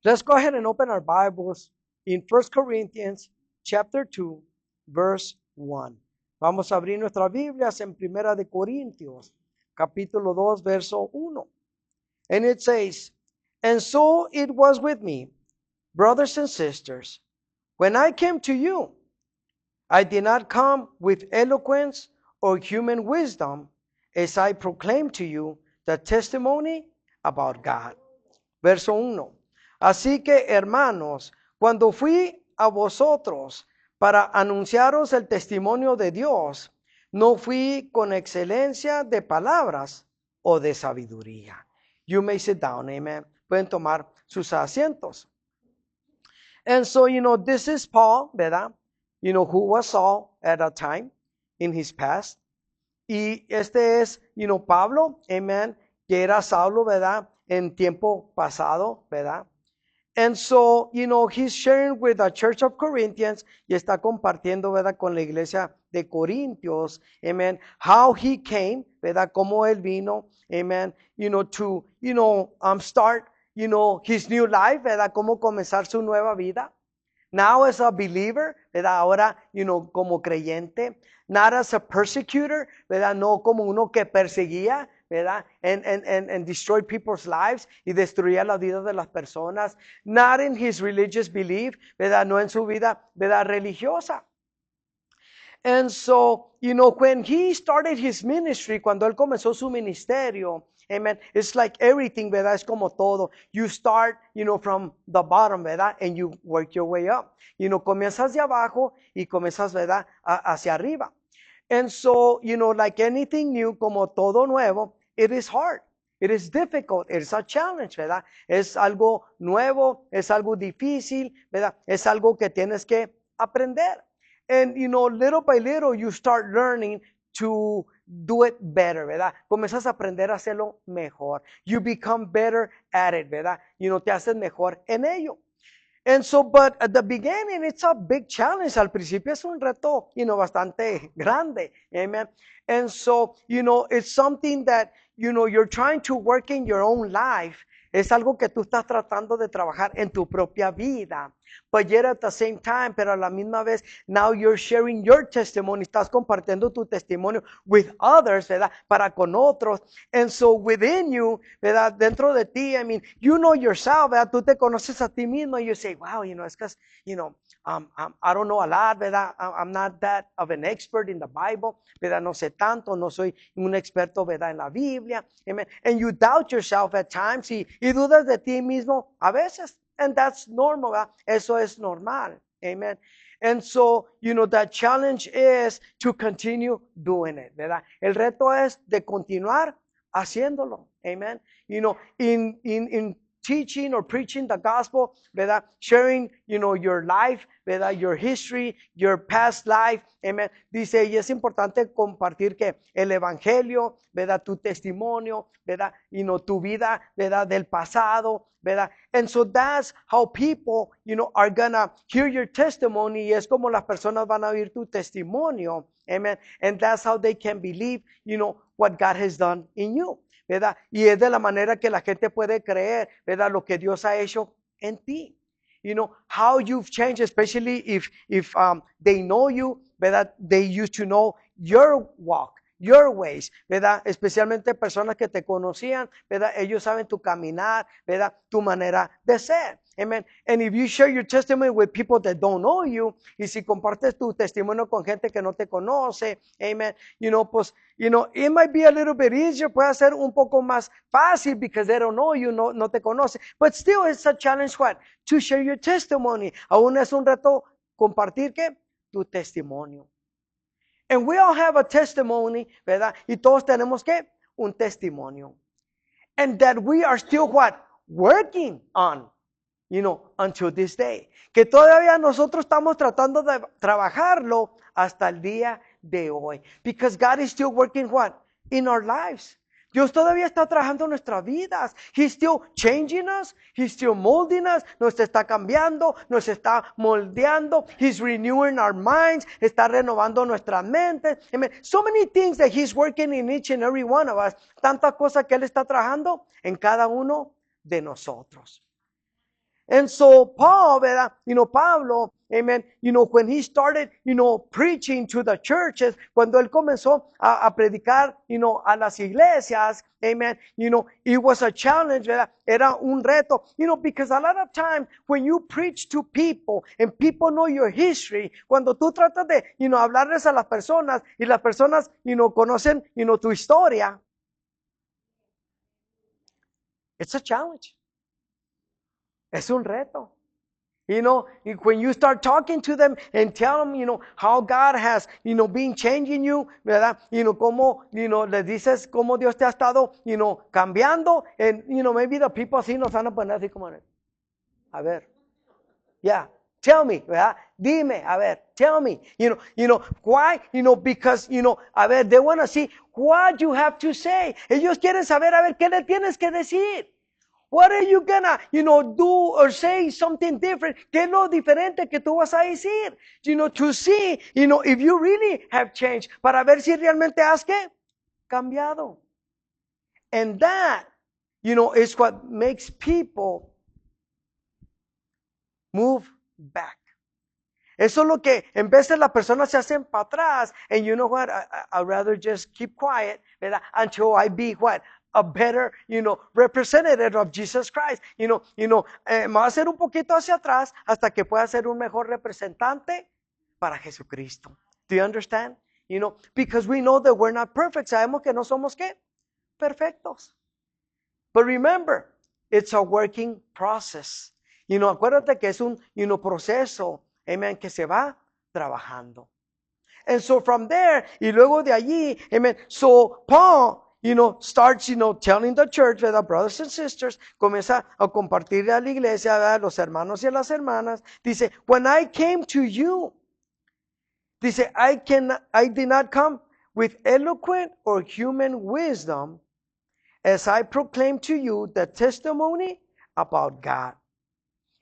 Let's go ahead and open our Bibles in 1 Corinthians chapter 2, verse 1. Vamos a abrir nuestras Biblias en Primera de Corintios, capítulo 2, verso 1. And it says, "And so it was with me, brothers and sisters, when I came to you, I did not come with eloquence or human wisdom, as I proclaimed to you the testimony about God." Verso 1. Así que, hermanos, cuando fui a vosotros para anunciaros el testimonio de Dios, no fui con excelencia de palabras o de sabiduría. You may sit down, amen. Pueden tomar sus asientos. And so, this is Paul, ¿verdad? Who was Saul at a time in his past. Y este es, Pablo, amen, que era Saulo, ¿verdad? En tiempo pasado, ¿verdad? And so, he's sharing with the church of Corinthians y está compartiendo, ¿verdad? Con la iglesia de Corintios, amen, how he came, ¿verdad? Cómo él vino, amen, to, start, his new life, ¿verdad? Cómo comenzar su nueva vida. Now as a believer, ¿verdad? Ahora, como creyente, not as a persecutor, ¿verdad? No como uno que perseguía, ¿verdad? And destroy people's lives y destruía la vida de las personas. Not in his religious belief, ¿verdad? No en su vida, ¿verdad? Religiosa. And so, when he started his ministry, cuando él comenzó su ministerio, amen, it's like everything, ¿verdad? Es como todo. You start, from the bottom, ¿verdad? And you work your way up. Comienzas de abajo y comienzas, ¿verdad? Hacia arriba. And so, like anything new, como todo nuevo, it is hard. It is difficult. It's a challenge, ¿verdad? Es algo nuevo, es algo difícil, ¿verdad? Es algo que tienes que aprender. And, little by little, you start learning to do it better, ¿verdad? Comienzas a aprender a hacerlo mejor. You become better at it, ¿verdad? Te haces mejor en ello. And so, but at the beginning, it's a big challenge. Al principio es un reto, bastante grande. Amen. And so, it's something that, you're trying to work in your own life. Es algo que tú estás tratando de trabajar en tu propia vida. But yet at the same time, pero a la misma vez, now you're sharing your testimony. Estás compartiendo tu testimonio with others, ¿verdad? Para con otros. And so within you, ¿verdad? Dentro de ti, I mean, you know yourself, ¿verdad? Tú te conoces a ti mismo. You say, wow, es que, I don't know a lot, ¿verdad? I'm not that of an expert in the Bible, ¿verdad? No sé tanto, no soy un experto, ¿verdad? En la Biblia. Amen. And you doubt yourself at times y dudas de ti mismo a veces. And that's normal, ¿verdad? Eso es normal. Amen. And so, the challenge is to continue doing it, ¿verdad? El reto es de continuar haciéndolo. Amen. In teaching or preaching the gospel, ¿verdad? Sharing, your life, ¿verdad? Your history, your past life, amen. Dice, y es importante compartir que el evangelio, ¿verdad? Tu testimonio, ¿verdad? Tu vida, ¿verdad? Del pasado, ¿verdad? And so that's how people, are gonna hear your testimony. Y es como las personas van a oír tu testimonio, amen. And that's how they can believe, what God has done in you, ¿verdad? Y es de la manera que la gente puede creer, ¿verdad? Lo que Dios ha hecho en ti. How you've changed, especially if they know you, ¿verdad? They used to know your walk, your ways, ¿verdad? Especialmente personas que te conocían, ¿verdad? Ellos saben tu caminar, ¿verdad? Tu manera de ser. Amen. And if you share your testimony with people that don't know you, y si compartes tu testimonio con gente que no te conoce, amen, pues, it might be a little bit easier, puede ser un poco más fácil because they don't know you, no te conoce. But still, it's a challenge, what? To share your testimony. Aún es un reto compartir, ¿qué? Tu testimonio. And we all have a testimony, ¿verdad? Y todos tenemos, ¿qué? Un testimonio. And that we are still, what? Working on. Until this day. Que todavía nosotros estamos tratando de trabajarlo hasta el día de hoy. Because God is still working what? In our lives. Dios todavía está trabajando en nuestras vidas. He's still changing us. He's still molding us. Nos está cambiando. Nos está moldeando. He's renewing our minds. Está renovando nuestra mente. Amen. So many things that He's working in each and every one of us. Tantas cosas que Él está trabajando en cada uno de nosotros. And so Paul, ¿verdad? Pablo, amen, when he started, preaching to the churches, cuando él comenzó a predicar, a las iglesias, amen, it was a challenge, ¿verdad? Era un reto, because a lot of times when you preach to people and people know your history, cuando tú tratas de, hablarles a las personas y las personas, conocen, tu historia, it's a challenge. Es un reto. When you start talking to them and tell them, how God has, been changing you, ¿verdad? Cómo, les dices cómo Dios te ha estado, cambiando. And, maybe the people así nos van a poner así como, a ver, yeah, tell me, ¿verdad? Dime, a ver, tell me. Why? Because, a ver, they want to see what you have to say. Ellos quieren saber, a ver, ¿qué le tienes que decir? What are you gonna, do or say something different? ¿Qué es lo diferente que tú vas a decir? To see, if you really have changed. Para ver si realmente has ¿qué? Cambiado. And that, is what makes people move back. Eso es lo que en vez de las personas se hacen para atrás. And you know what? I'd rather just keep quiet, ¿verdad? Until I be what? A better, representative of Jesus Christ. Me va a hacer un poquito hacia atrás hasta que pueda ser un mejor representante para Jesucristo. Do you understand? Because we know that we're not perfect. Sabemos que no somos ¿qué? Perfectos. But remember, it's a working process. Acuérdate que es un, proceso, amen, que se va trabajando. And so from there, y luego de allí, amen, so Paul, starts, telling the church, ¿verdad? Brothers and sisters, comienza a compartirle a la iglesia, ¿verdad? Los hermanos y a las hermanas. Dice, when I came to you, dice, I did not come with eloquent or human wisdom, as I proclaimed to you the testimony about God.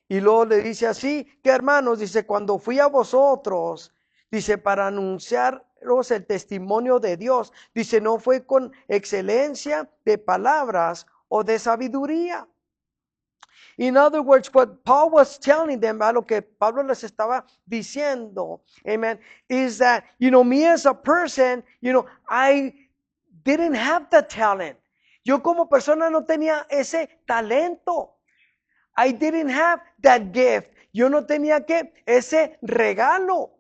Y luego le dice así, que hermanos, dice, cuando fui a vosotros, dice, para anunciaros el testimonio de Dios, dice, no fue con excelencia de palabras o de sabiduría. In other words, what Paul was telling them, lo que Pablo les estaba diciendo, amen, is that, me as a person, I didn't have the talent. Yo como persona no tenía ese talento. I didn't have that gift. Yo no tenía ese regalo.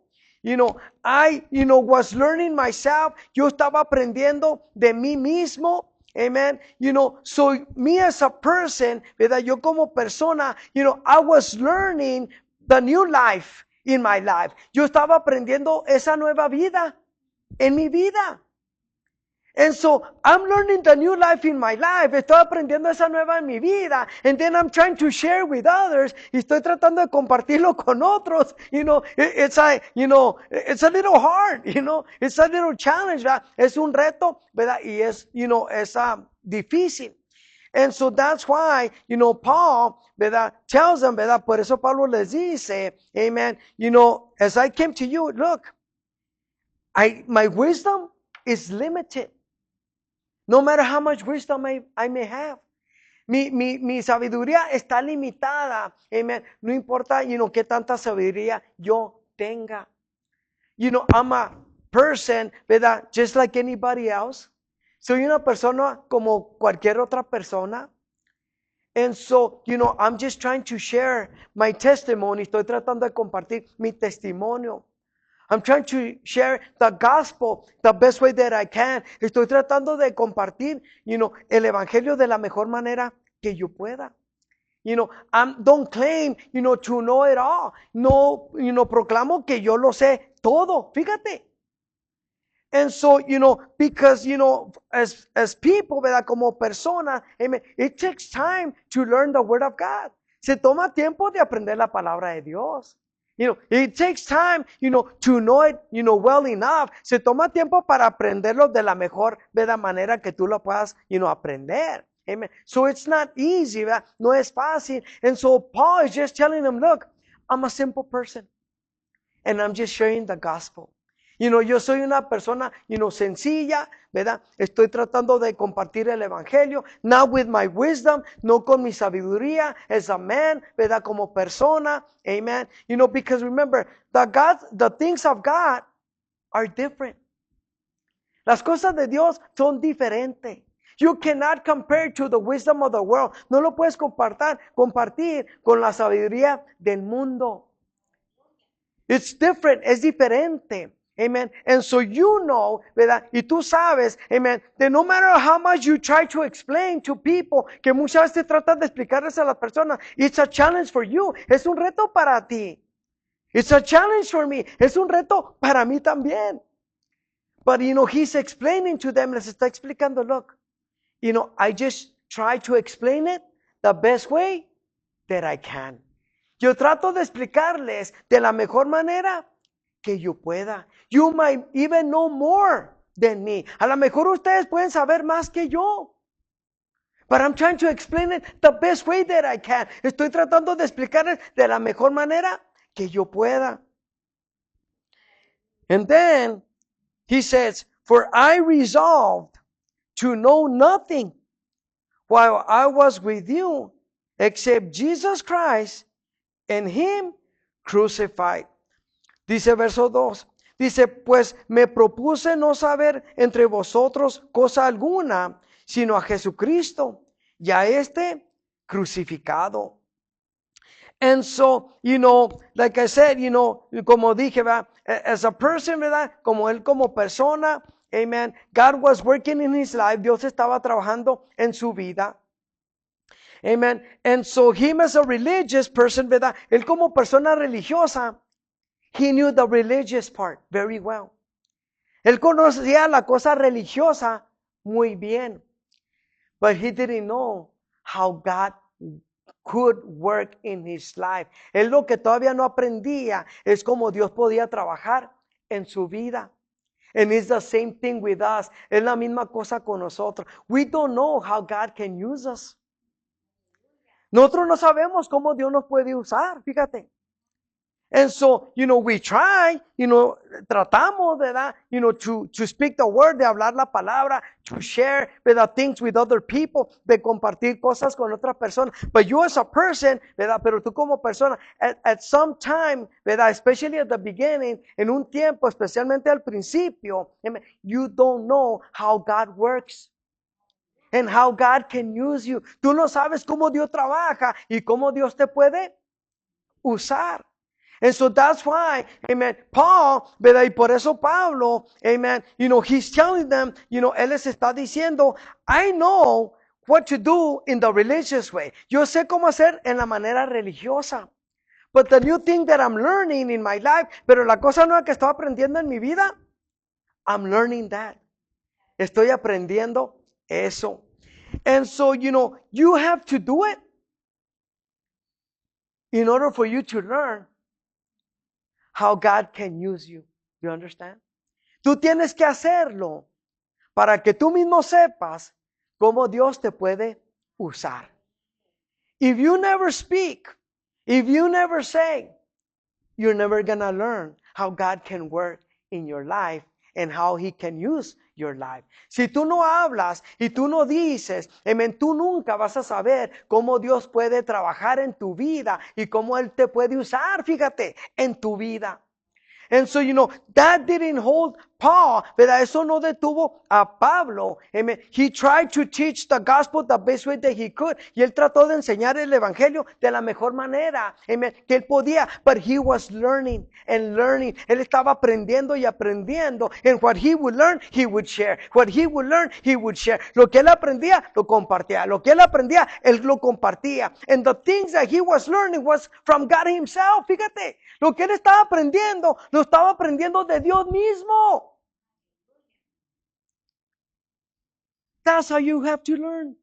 I, was learning myself. Yo estaba aprendiendo de mí mismo. Amen. So me as a person, ¿verdad? Yo como persona, I was learning the new life in my life. Yo estaba aprendiendo esa nueva vida en mi vida. And so I'm learning the new life in my life. Estoy aprendiendo esa nueva en mi vida. And then I'm trying to share with others. Y estoy tratando de compartirlo con otros. It's a little hard, It's a little challenge, ¿verdad? Es un reto, ¿verdad? Y es, es difícil. And so that's why, Paul, ¿verdad? Tells them, ¿verdad? Por eso Pablo les dice, amen, as I came to you, look, my wisdom is limited. No matter how much wisdom I may have. Mi sabiduría está limitada. Amen. No importa, qué tanta sabiduría yo tenga. I'm a person, ¿verdad? Just like anybody else. Soy una persona como cualquier otra persona. And so, I'm just trying to share my testimony. Estoy tratando de compartir mi testimonio. I'm trying to share the gospel the best way that I can. Estoy tratando de compartir, el evangelio de la mejor manera que yo pueda. Don't claim, to know it all. No, proclamo que yo lo sé todo. Fíjate. And so, because, as people, ¿verdad? Como personas, amen, it takes time to learn the word of God. Se toma tiempo de aprender la palabra de Dios. It takes time, to know it, well enough. Se toma tiempo para aprenderlo de la mejor, ¿verdad? Manera que tú lo puedas, aprender. Amen. So it's not easy, ¿verdad? No es fácil. And so Paul is just telling them, look, I'm a simple person. And I'm just sharing the gospel. Yo soy una persona, sencilla, ¿verdad? Estoy tratando de compartir el evangelio, not with my wisdom, no con mi sabiduría, as a man, ¿verdad? Como persona, amen. Because remember, the things of God are different. Las cosas de Dios son diferentes. You cannot compare to the wisdom of the world. No lo puedes compartir con la sabiduría del mundo. It's different, es diferente. Amen. And so ¿verdad? Y tú sabes, amen, that no matter how much you try to explain to people, que muchas veces tratas de explicarles a las personas, it's a challenge for you. Es un reto para ti. It's a challenge for me. Es un reto para mí también. But, he's explaining to them, les está explicando, look, I just try to explain it the best way that I can. Yo trato de explicarles de la mejor manera que yo pueda. You might even know more than me. A lo mejor ustedes pueden saber más que yo. But I'm trying to explain it the best way that I can. Estoy tratando de explicarles de la mejor manera que yo pueda. And then he says, for I resolved to know nothing while I was with you except Jesus Christ and him crucified. Dice verso 2. Dice, pues me propuse no saber entre vosotros cosa alguna, sino a Jesucristo y a este crucificado. And so, like I said, como dije, ¿verdad? As a person, ¿verdad? Como él como persona, amen. God was working in his life. Dios estaba trabajando en su vida. Amen. And so him as a religious person, ¿verdad? Él como persona religiosa, he knew the religious part very well. Él conocía la cosa religiosa muy bien. But he didn't know how God could work in his life. Él lo que todavía no aprendía es cómo Dios podía trabajar en su vida. And it's the same thing with us. Es la misma cosa con nosotros. We don't know how God can use us. Nosotros no sabemos cómo Dios nos puede usar, fíjate. And so, we try, tratamos, ¿verdad? To speak the word, de hablar la palabra, to share, ¿verdad? Things with other people, de compartir cosas con otras personas. But you as a person, ¿verdad? Pero tú como persona, at some time, ¿verdad? Especially at the beginning, en un tiempo, especialmente al principio, you don't know how God works. And how God can use you. Tú no sabes cómo Dios trabaja y cómo Dios te puede usar. And so that's why, amen, Paul, ¿verdad? Y por eso Pablo, amen, he's telling them, él les está diciendo, I know what to do in the religious way. Yo sé cómo hacer en la manera religiosa. But the new thing that I'm learning in my life, pero la cosa nueva que estoy aprendiendo en mi vida, I'm learning that. Estoy aprendiendo eso. And so, you have to do it in order for you to learn how God can use you. You understand? Tú tienes que hacerlo para que tú mismo sepas cómo Dios te puede usar. If you never speak, if you never say, you're never gonna learn how God can work in your life and how he can use your life. Si tú no hablas y tú no dices, amén, tú nunca vas a saber cómo Dios puede trabajar en tu vida y cómo él te puede usar, fíjate, en tu vida. And so, that didn't hold Paul, ¿verdad? Eso no detuvo a Pablo. Amen. He tried to teach the gospel the best way that he could. Y él trató de enseñar el evangelio de la mejor manera, amen, que él podía. But he was learning and learning. Él estaba aprendiendo y aprendiendo. And what he would learn, he would share. What he would learn, he would share. Lo que él aprendía, lo compartía. Lo que él aprendía, él lo compartía. And the things that he was learning was from God himself. Fíjate, lo que él estaba aprendiendo, lo estaba aprendiendo de Dios mismo. That's how you have to learn.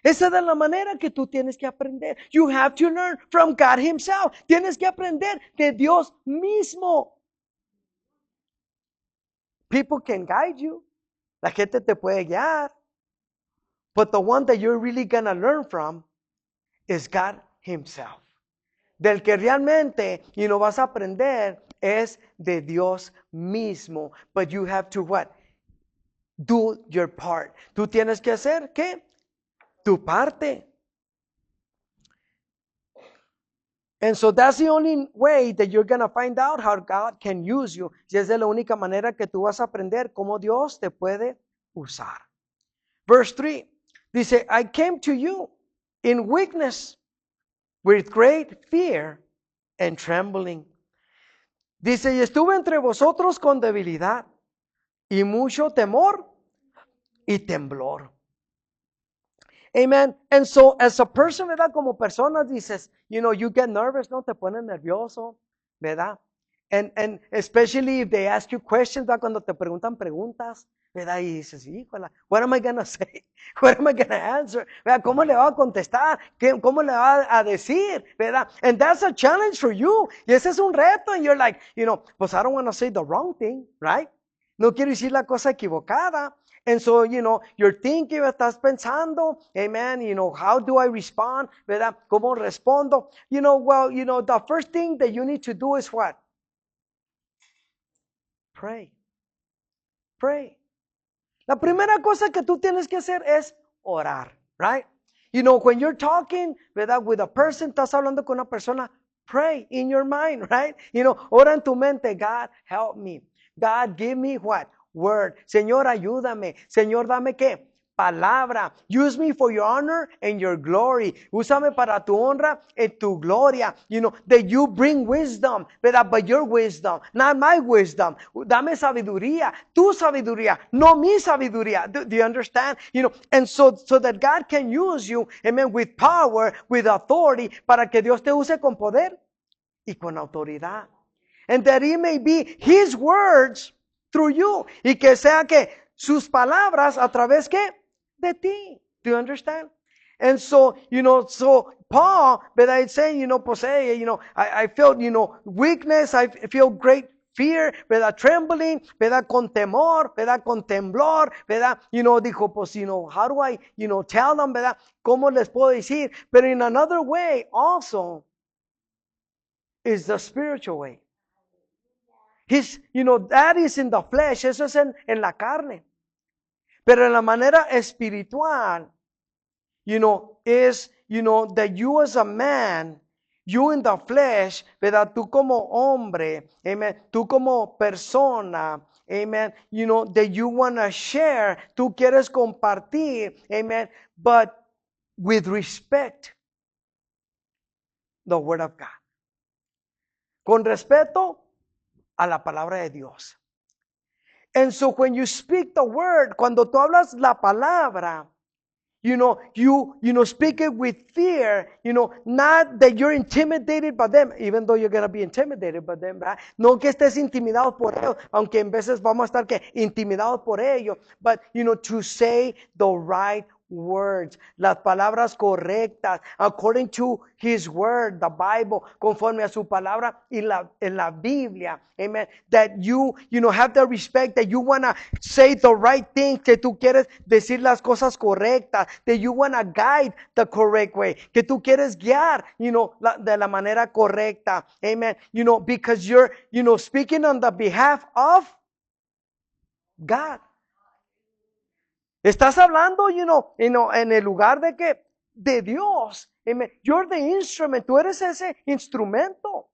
Esa es la manera que tú tienes que aprender. You have to learn from God himself. Tienes que aprender de Dios mismo. People can guide you. La gente te puede guiar. But the one that you're really going to learn from is God himself. del que realmente, vas a aprender es de Dios mismo. But you have to what? Do your part. Tú tienes que hacer, ¿qué? Tu parte. And so that's the only way that you're going to find out how God can use you. Y esa es la única manera que tú vas a aprender cómo Dios te puede usar. Verse 3 dice, I came to you in weakness, with great fear and trembling. Dice, y estuve entre vosotros con debilidad y mucho temor y temblor. Amen. And so as a person, ¿verdad? Como persona dices, you get nervous, ¿no? Te pones nervioso, ¿verdad? And especially if they ask you questions, ¿verdad? Cuando te preguntan preguntas, ¿verdad? Y dices, híjole, what am I going to say? What am I going to answer? ¿Verdad? ¿Cómo le va a contestar? ¿Cómo le va a decir? ¿Verdad? And that's a challenge for you. Y ese es un reto. And you're like, pues I don't want to say the wrong thing, right? No quiero decir la cosa equivocada. And so, you're thinking, estás pensando, amen, how do I respond, ¿verdad? ¿Cómo respondo? The first thing that you need to do is what? Pray. Pray. La primera cosa que tú tienes que hacer es orar, right? When you're talking, ¿verdad? With a person, estás hablando con una persona, pray in your mind, right? Ora en tu mente, God, help me. God, give me what? Word. Señor, ayúdame. Señor, dame qué? Palabra. Use me for your honor and your glory. Úsame para tu honra y tu gloria. That you bring wisdom, ¿verdad? But your wisdom, not my wisdom. Dame sabiduría, tu sabiduría, no mi sabiduría. Do you understand? And so that God can use you, amen, with power, with authority, para que Dios te use con poder y con autoridad. And that it may be His words through you. Y que sea que sus palabras a través que de ti. Do you understand? And so, so Paul, ¿verdad? It's saying, pues, hey, I felt, weakness. I feel great fear, ¿verdad? Trembling, ¿verdad? Con temor, ¿verdad? Con temblor, ¿verdad? Dijo, pues, how do I, tell them, ¿verdad? ¿Cómo les puedo decir? But in another way also is the spiritual way. That is in the flesh. Eso es en la carne. Pero en la manera espiritual, is, that you as a man, you in the flesh, ¿verdad? Tú como hombre, amen. Tú como persona, amen. That you want to share. Tú quieres compartir, amen. But with respect, the word of God. Con respeto a la palabra de Dios. And so when you speak the word, cuando tú hablas la palabra, you speak it with fear, not that you're intimidated by them, even though you're going to be intimidated by them, ¿verdad? No que estés intimidado por ellos, aunque en veces vamos a estar que intimidados por ellos, but, to say the right words, las palabras correctas, according to His word, the Bible, conforme a su palabra en la Biblia, amen, that you have the respect, that you want to say the right thing, que tú quieres decir las cosas correctas, that you want to guide the correct way, que tú quieres guiar, de la manera correcta, amen, because you're, speaking on the behalf of God. Estás hablando, en el lugar de que, de Dios. Amen. You're the instrument. Tú eres ese instrumento.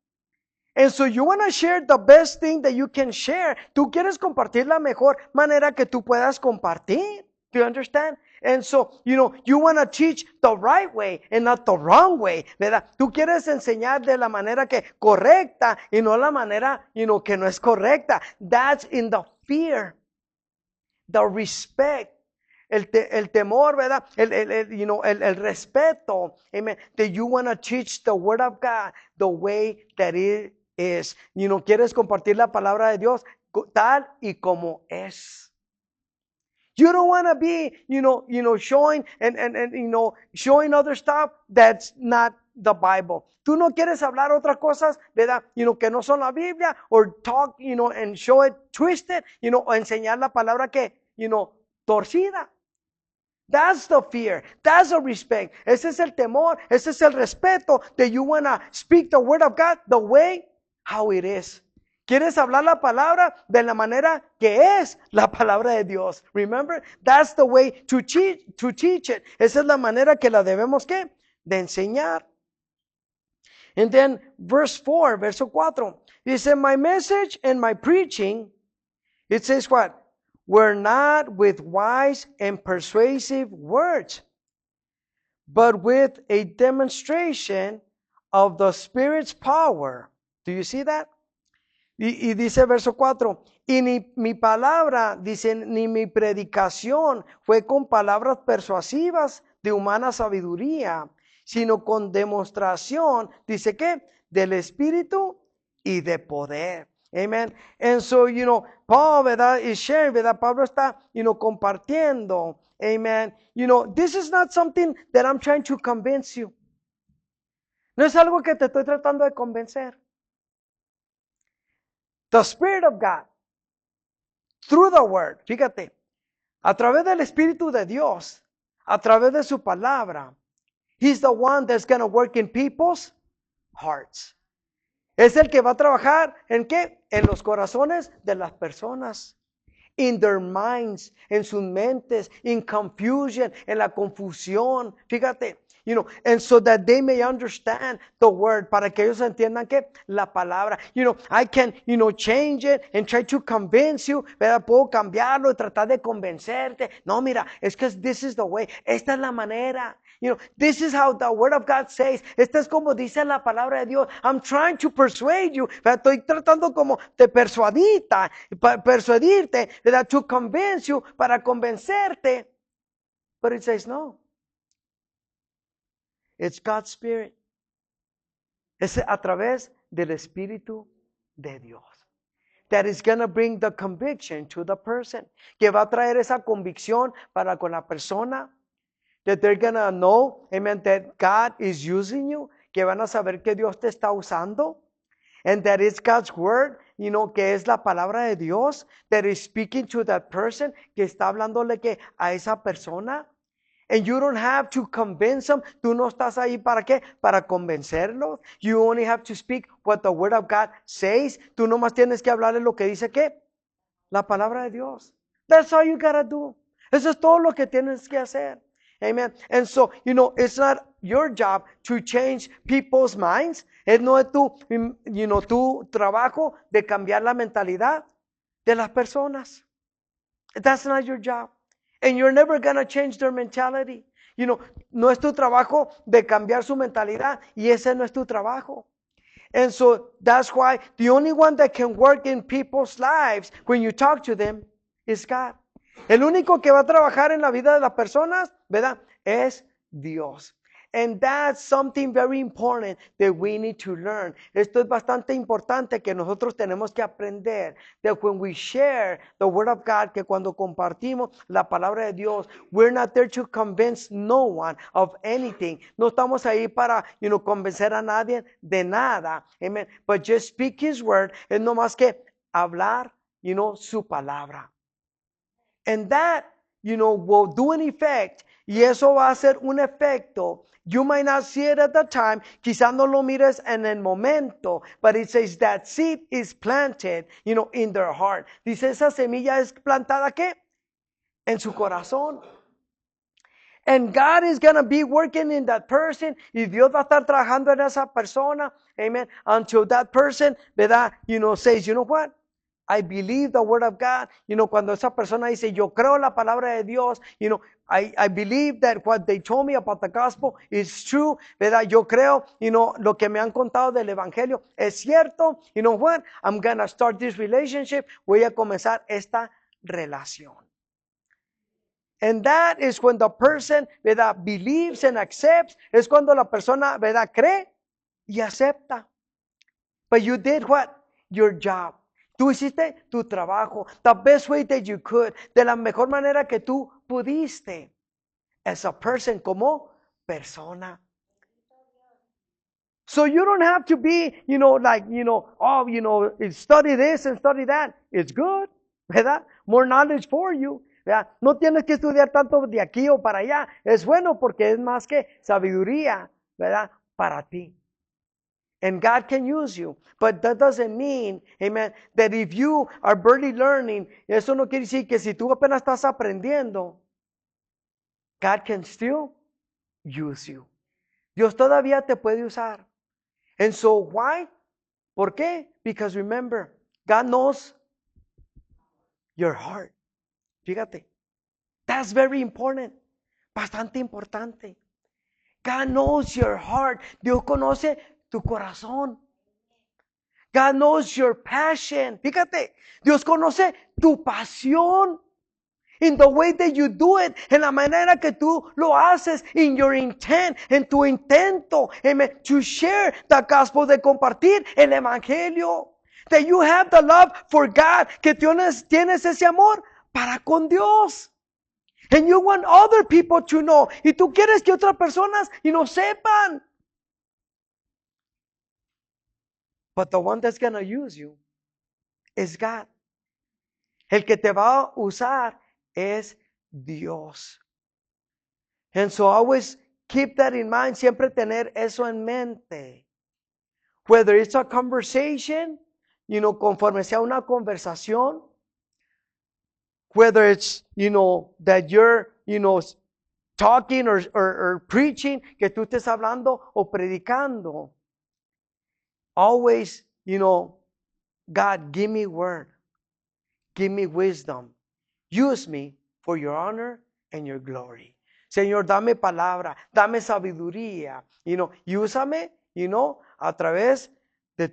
And so you want to share the best thing that you can share. Tú quieres compartir la mejor manera que tú puedas compartir. Do you understand? And so, you want to teach the right way and not the wrong way, ¿verdad? Tú quieres enseñar de la manera que correcta y no la manera, que no es correcta. That's in the fear, the respect. El temor, ¿verdad? El respeto. Amen. That you want to teach the word of God the way that it is. Quieres compartir la palabra de Dios tal y como es. You don't want to be, showing and showing other stuff that's not the Bible. Tú no quieres hablar otras cosas, ¿verdad? Que no son la Biblia, or talk, and show it twisted, o enseñar la palabra que, torcida. That's the fear. That's the respect. Ese es el temor. Ese es el respeto that you want to speak the word of God the way how it is. ¿Quieres hablar la palabra de la manera que es la palabra de Dios? Remember, that's the way to teach it. Esa es la manera que la debemos ¿qué? De enseñar. And then verse 4, verso 4. Dice, my message and my preaching, it says what? Were not with wise and persuasive words, but with a demonstration of the Spirit's power. Do you see that? Y dice verso 4, y ni mi palabra, dice, ni mi predicación fue con palabras persuasivas de humana sabiduría, sino con demostración, dice que, del Espíritu y de poder. Amen. And so, Paul, ¿verdad? is sharing, ¿verdad? Pablo está, compartiendo. Amen. This is not something that I'm trying to convince you. No es algo que te estoy tratando de convencer. The Spirit of God, through the Word, fíjate, a través del Espíritu de Dios, a través de su palabra, He's the one that's going to work in people's hearts. Es el que va a trabajar ¿en qué? En los corazones de las personas. In their minds, en sus mentes, in confusion, en la confusión. Fíjate, and so that they may understand the word, para que ellos entiendan que la palabra. I can, change it and try to convince you, ¿verdad? Puedo cambiarlo y tratar de convencerte. No, mira, es que this is the way. Esta es la manera. This is how the word of God says. Esta es como dice la palabra de Dios. I'm trying to persuade you. Estoy tratando como de persuadirte, ¿verdad? To convince you, para convencerte. But it says no. It's God's Spirit. Es a través del Espíritu de Dios. That is going to bring the conviction to the person. Que va a traer esa convicción para con la persona. That they're going to know, amen, that God is using you. Que van a saber que Dios te está usando. And that is God's word, que es la palabra de Dios. That is speaking to that person. Que está hablándole que a esa persona. And you don't have to convince them. Tú no estás ahí para qué? Para convencerlos. You only have to speak what the word of God says. Tú nomás tienes que hablarle lo que dice ¿qué? La palabra de Dios. That's all you gotta do. Eso es todo lo que tienes que hacer. Amen. And so, it's not your job to change people's minds. No es tu trabajo de cambiar la mentalidad de las personas. That's not your job. And you're never going to change their mentality. No es tu trabajo de cambiar su mentalidad, y ese no es tu trabajo. And so that's why the only one that can work in people's lives when you talk to them is God. El único que va a trabajar en la vida de las personas, ¿verdad? Es Dios. And that's something very important that we need to learn. Esto es bastante importante que nosotros tenemos que aprender. That when we share the word of God, que cuando compartimos la palabra de Dios, we're not there to convince no one of anything. No estamos ahí para, convencer a nadie de nada. Amen. But just speak His word. Es no más que hablar, su palabra. And that, will do an effect. Y eso va a hacer un efecto. You might not see it at the time. Quizás no lo mires en el momento. But it says that seed is planted, in their heart. Dice, esa semilla es plantada, ¿qué? En su corazón. And God is going to be working in that person. Y Dios va a estar trabajando en esa persona. Amen. Until that person, ¿verdad? Says, you know what? I believe the word of God. Cuando esa persona dice, yo creo la palabra de Dios, I believe that what they told me about the gospel is true, ¿verdad? Yo creo, lo que me han contado del evangelio es cierto. You know what? I'm going to start this relationship. Voy a comenzar esta relación. And that is when the person, ¿verdad? Believes and accepts. Es cuando la persona, ¿verdad? Cree y acepta. But you did what? Your job. Tú hiciste tu trabajo, the best way that you could, de la mejor manera que tú pudiste, as a person, como persona. So you don't have to be, study this and study that. It's good, ¿verdad? More knowledge for you. ¿verdad? No tienes que estudiar tanto de aquí o para allá. Es bueno porque es más que sabiduría, ¿verdad? Para ti. And God can use you. But that doesn't mean, amen, that if you are barely learning, eso no quiere decir que si tú apenas estás aprendiendo, God can still use you. Dios todavía te puede usar. And so why? ¿Por qué? Because remember, God knows your heart. Fíjate. That's very important. Bastante importante. God knows your heart. Dios conoce tu corazón. God knows your passion. Fíjate, Dios conoce tu pasión. In the way that you do it, en la manera que tú lo haces, in your intent, en tu intento, amen, to share the gospel, de compartir el evangelio. That you have the love for God, que tienes ese amor para con Dios. And you want other people to know. Y tú quieres que otras personas sepan. But the one that's going to use you is God. El que te va a usar es Dios. And so always keep that in mind. Siempre tener eso en mente. Whether it's a conversation, conforme sea una conversación. Whether it's, that you're, talking or preaching, que tú estés hablando o predicando. Always, God, give me word. Give me wisdom. Use me for your honor and your glory. Señor, dame palabra, dame sabiduría. Y úsame, a través de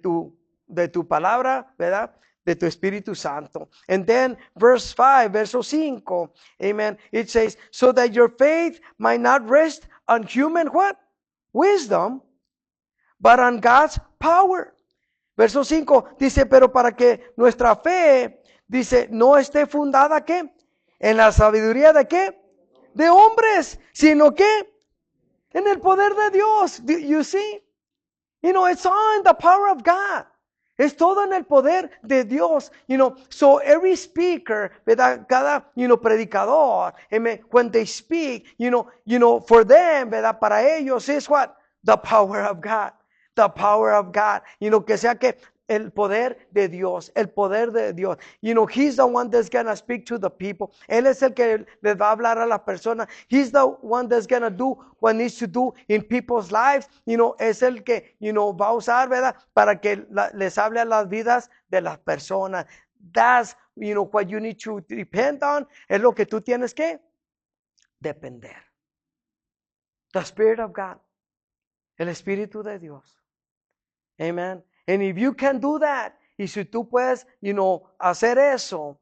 tu palabra, ¿verdad? De tu Espíritu Santo. And then verse 5, verso 5, amen. It says, so that your faith might not rest on human what? Wisdom, but on God's power. Verso 5 dice, pero para que nuestra fe, dice, no esté fundada, ¿qué? En la sabiduría de ¿qué? De hombres, sino que en el poder de Dios. You see? It's all in the power of God. Es todo en el poder de Dios. So every speaker, ¿verdad? Cada, predicador, when they speak, for them, ¿verdad? Para ellos es what? The power of God. The power of God. Que sea que el poder de Dios, el poder de Dios. He's the one that's going to speak to the people. Él es el que les va a hablar a las personas. He's the one that's going to do what needs to do in people's lives. Es el que, va a usar, ¿verdad? Para que les hable a las vidas de las personas. That's, what you need to depend on. Es lo que tú tienes que depender. The Spirit of God. El Espíritu de Dios. Amen. And if you can do that, y si tú puedes, hacer eso,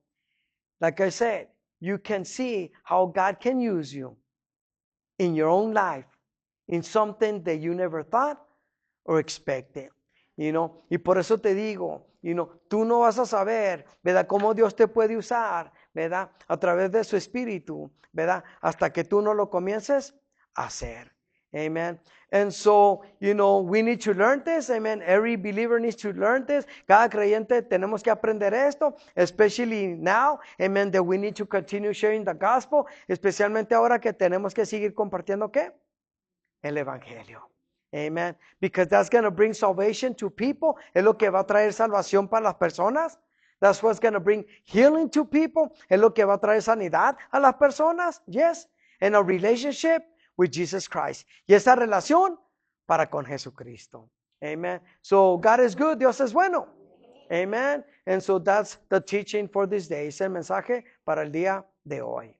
like I said, you can see how God can use you in your own life, in something that you never thought or expected. Y por eso te digo, tú no vas a saber, ¿verdad? Cómo Dios te puede usar, ¿verdad? A través de su Espíritu, ¿verdad? Hasta que tú no lo comiences a hacer. Amen. And so, we need to learn this. Amen. Every believer needs to learn this. Cada creyente tenemos que aprender esto, especially now. Amen. That we need to continue sharing the gospel, especialmente ahora que tenemos que seguir compartiendo ¿qué? El evangelio. Amen. Because that's going to bring salvation to people. Es lo que va a traer salvación para las personas. That's what's going to bring healing to people. Es lo que va a traer sanidad a las personas. Yes. And a relationship with Jesus Christ. Y esa relación para con Jesucristo. Amen. So God is good. Dios es bueno. Amen. And so that's the teaching for this day. Es el mensaje para el día de hoy.